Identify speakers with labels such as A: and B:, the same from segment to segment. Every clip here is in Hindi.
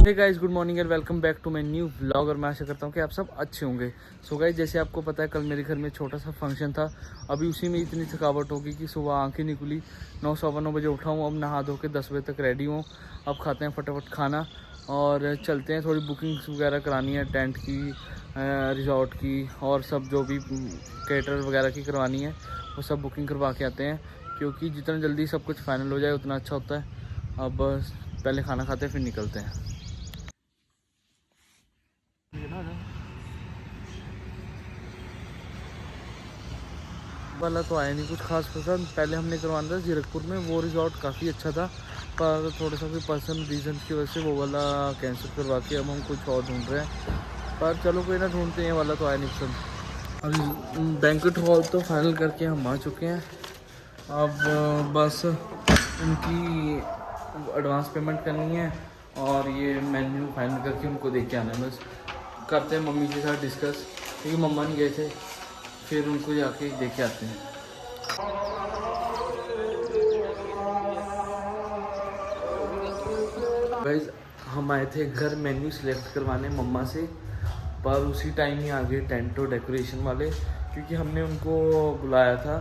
A: Hey guys, good morning and welcome back to my new vlog. और मैं आशा करता हूँ कि आप सब अच्छे होंगे। सो गाइस, जैसे आपको पता है कल मेरे घर में छोटा सा फंक्शन था। अभी उसी में इतनी थकावट होगी कि सुबह आंखें नहीं खुली। 9 सवा 9 बजे उठा हूँ, अब नहा धो के 10 बजे तक रेडी हूँ। अब खाते हैं फटाफट खाना और चलते हैं। थोड़ी बुकिंग्स वगैरह करानी है, टेंट की, रिजॉर्ट की और सब जो भी कैटर वगैरह की करवानी है वो सब बुकिंग करवा के आते हैं, क्योंकि जितना जल्दी सब कुछ फाइनल हो जाए उतना अच्छा होता है। अब पहले खाना खाते हैं फिर निकलते हैं। वाला तो आया नहीं कुछ खास पसंद। पहले हमने करवाना था जीरकपुर में, वो रिजॉर्ट काफ़ी अच्छा था, पर थोड़ा सा कोई पर्सनल रीज़न की वजह से वो वाला कैंसिल करवा के अब हम कुछ और ढूंढ रहे हैं। पर चलो कोई ना, ढूंढते हैं। वाला तो आया नहीं पसंद। और बैंक्वेट हॉल तो फाइनल करके हम आ चुके हैं। अब बस उनकी एडवांस पेमेंट करनी है और ये मेन्यू फाइनल करके उनको दे के आना है। बस करते हैं मम्मी के साथ डिस्कस, क्योंकि मम्मा नहीं गए थे, फिर उनको जाके दे के आते हैं। गाइस, हम आए थे घर मेन्यू सिलेक्ट करवाने मम्मा से, पर उसी टाइम ही आ गए टेंट और डेकोरेशन वाले, क्योंकि हमने उनको बुलाया था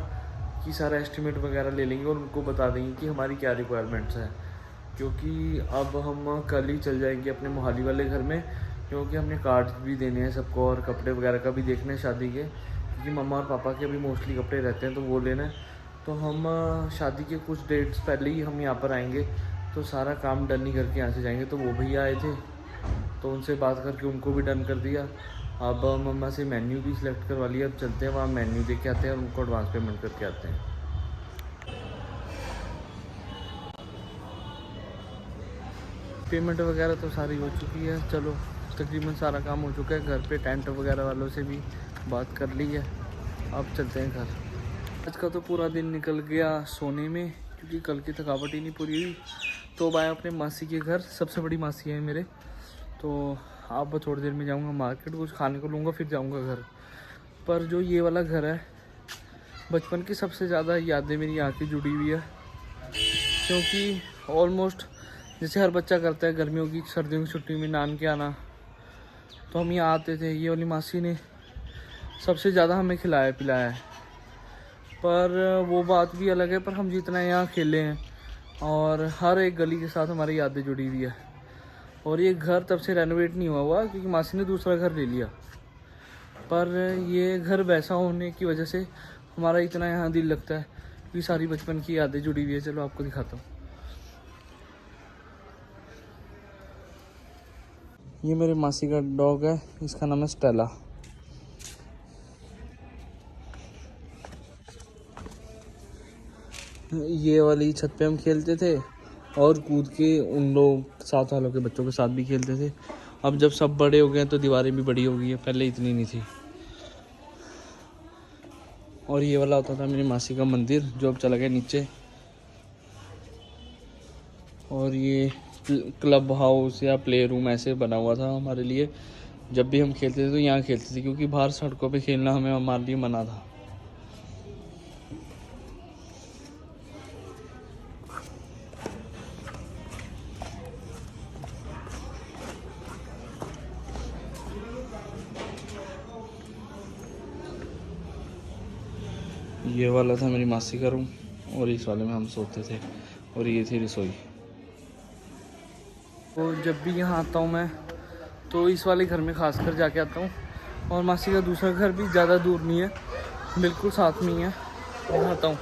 A: कि सारा एस्टिमेट वगैरह ले लेंगे और उनको बता देंगे कि हमारी क्या रिक्वायरमेंट्स हैं। क्योंकि अब हम कल ही चल जाएंगे अपने मोहाली वाले घर में, क्योंकि हमने कार्ड्स भी देने हैं सबको और कपड़े वगैरह का भी देखना है शादी के, क्योंकि मम्मा और पापा के अभी मोस्टली कपड़े रहते हैं तो वो लेना है। तो हम शादी के कुछ डेट्स पहले ही हम यहाँ पर आएंगे, तो सारा काम डन ही करके यहाँ से जाएंगे। तो वो भैया आए थे तो उनसे बात करके उनको भी डन कर दिया। अब मम्मा से मेन्यू भी सिलेक्ट करवा लिया। अब चलते हैं वहाँ मेन्यू देख के आते हैं और उनको एडवांस पेमेंट करके आते हैं। पेमेंट वगैरह तो सारी हो चुकी है, चलो तकरीबन सारा काम हो चुका है। घर पे टेंट वगैरह वालों से भी बात कर ली है। अब चलते हैं घर। आज का तो पूरा दिन निकल गया सोने में, क्योंकि कल की थकावट ही नहीं पूरी हुई। तो अब आया अपने मासी के घर, सबसे बड़ी मासी है मेरे। तो अब थोड़ी देर में जाऊंगा मार्केट, कुछ खाने को लूँगा, फिर जाऊंगा घर। पर जो ये वाला घर है, बचपन की सबसे ज़्यादा यादें मेरी यहाँ की जुड़ी हुई है, क्योंकि ऑलमोस्ट जैसे हर बच्चा करता है गर्मियों की सर्दियों की छुट्टी में नान के आना, तो हम यहाँ आते थे। ये वाली मासी ने सबसे ज़्यादा हमें खिलाया पिलाया है। पर वो बात भी अलग है, पर हम जितना यहाँ खेले हैं और हर एक गली के साथ हमारी यादें जुड़ी हुई है। और ये घर तब से रेनोवेट नहीं हुआ क्योंकि मासी ने दूसरा घर ले लिया। पर ये घर वैसा होने की वजह से हमारा इतना यहाँ दिल लगता है कि सारी बचपन की यादें जुड़ी हुई है। चलो आपको दिखाता हूँ। ये मेरे मासी का डॉग है, इसका नाम है स्टेला। ये वाली छत पे हम खेलते थे और कूद के उन लोग 7 सालों के बच्चों के साथ भी खेलते थे। अब जब सब बड़े हो गए तो दीवारें भी बड़ी हो गई है, पहले इतनी नहीं थी। और ये वाला होता था मेरी मासी का मंदिर, जो अब चला गया नीचे। और ये क्लब हाउस या प्ले रूम ऐसे बना हुआ था हमारे लिए। जब भी हम खेलते थे तो यहाँ खेलते थे, क्योंकि बाहर सड़कों पे खेलना हमारे लिए मना था। ये वाला था मेरी मासी का रूम और इस वाले में हम सोते थे, और ये थी रसोई। तो जब भी यहाँ आता हूँ मैं तो इस वाले घर में खासकर जाके आता हूँ। और मासी का दूसरा घर भी ज़्यादा दूर नहीं है, बिल्कुल साथ में ही है, यहाँ आता हूँ।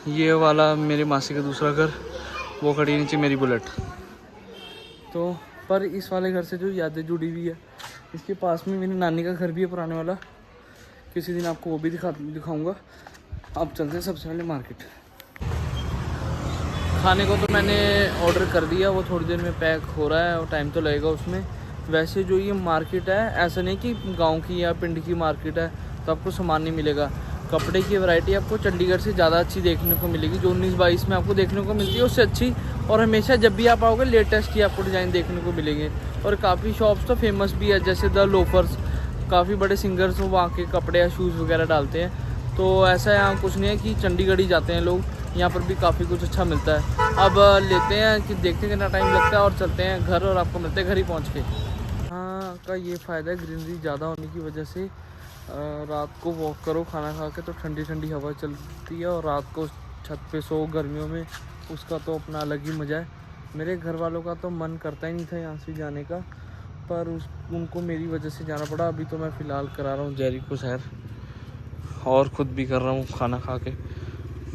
A: ये वाला मेरे मासी का दूसरा घर, वो खड़ी नीचे मेरी बुलेट। तो पर इस वाले घर से जो यादें जुड़ी हुई है, इसके पास में मेरी नानी का घर भी है पुराने वाला। किसी दिन आपको वो भी दिखाऊंगा। अब चलते हैं सबसे पहले मार्केट। खाने को तो मैंने ऑर्डर कर दिया, वो थोड़ी देर में पैक हो रहा है और टाइम तो लगेगा उसमें। वैसे जो ये मार्केट है, ऐसा नहीं कि गांव की या पिंड की मार्केट है तो आपको सामान नहीं मिलेगा। कपड़े की वैरायटी आपको चंडीगढ़ से ज़्यादा अच्छी देखने को मिलेगी। जो 19-22 में आपको देखने को मिलती है उससे अच्छी, और हमेशा जब भी आप आओगे लेटेस्ट ही आपको डिज़ाइन देखने को मिलेंगे। और काफ़ी शॉप्स तो फेमस भी है, जैसे द लोफर्स। काफ़ी बड़े सिंगर्स वहाँ के कपड़े या शूज़ वगैरह डालते हैं। तो ऐसा यहाँ कुछ नहीं है कि चंडीगढ़ ही जाते हैं लोग, यहाँ पर भी काफ़ी कुछ अच्छा मिलता है। अब लेते हैं कि देखते हैं कितना टाइम लगता है और चलते हैं घर और आपको मिलते हैं घर ही पहुँच के। हाँ का ये फ़ायदा है ग्रीनरी ज़्यादा होने की वजह से रात को वॉक करो खाना खा के तो ठंडी ठंडी हवा चलती है, और रात को छत पे सो गर्मियों में, उसका तो अपना अलग ही मज़ा है। मेरे घर वालों का तो मन करता ही नहीं था यहाँ से जाने का, पर उनको मेरी वजह से जाना पड़ा। अभी तो मैं फ़िलहाल करा रहा हूँ जेरी को सैर, और ख़ुद भी कर रहा हूँ खाना खा के।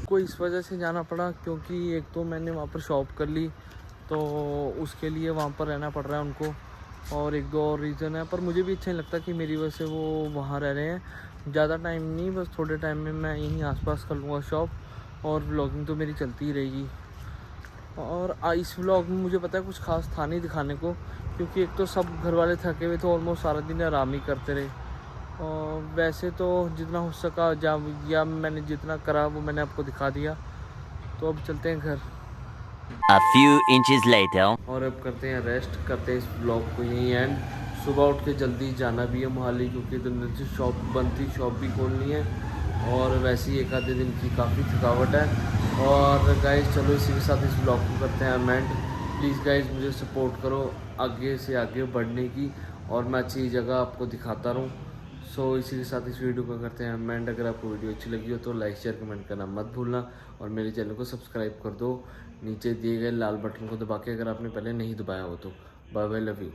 A: को इस वजह से जाना पड़ा क्योंकि एक तो मैंने वहाँ पर शॉप कर ली, तो उसके लिए वहाँ पर रहना पड़ रहा है उनको, और एक दो और रीज़न है। पर मुझे भी अच्छा नहीं लगता कि मेरी वजह से वो वहाँ रह रहे हैं। ज़्यादा टाइम नहीं, बस थोड़े टाइम में मैं यहीं आसपास कर लूँगा शॉप, और व्लॉगिंग तो मेरी चलती ही रहेगी। और इस व्लॉग में मुझे पता है कुछ खास था नहीं दिखाने को, क्योंकि एक तो सब घर वाले थके हुए थे, ऑलमोस्ट सारा दिन आराम ही करते रहे। और वैसे तो जितना हो सका या मैंने जितना करा वो मैंने आपको दिखा दिया। तो अब चलते हैं घर।
B: A few inches later.
A: और अब करते हैं रेस्ट, करते हैं इस ब्लॉग को यहीं एंड। सुबह उठ के जल्दी जाना भी है मोहाली, क्योंकि दिन से शॉप बंद थी, शॉप भी खोलनी है, और वैसे ही एक आधे दिन की काफ़ी थकावट है। और गाइस चलो इसी के साथ इस ब्लॉग को करते हैं एंड। प्लीज़ गाइस मुझे सपोर्ट करो आगे से आगे बढ़ने की, और मैं अच्छी जगह आपको दिखाता रहूँ। सो इसी के साथ इस वीडियो को करते हैं एंड। अगर आपको वीडियो अच्छी लगी हो तो लाइक शेयर कमेंट करना मत भूलना, और मेरे चैनल को सब्सक्राइब कर दो नीचे दिए गए लाल बटन को दबा के, अगर आपने पहले नहीं दबाया हो तो। Bye bye, love you.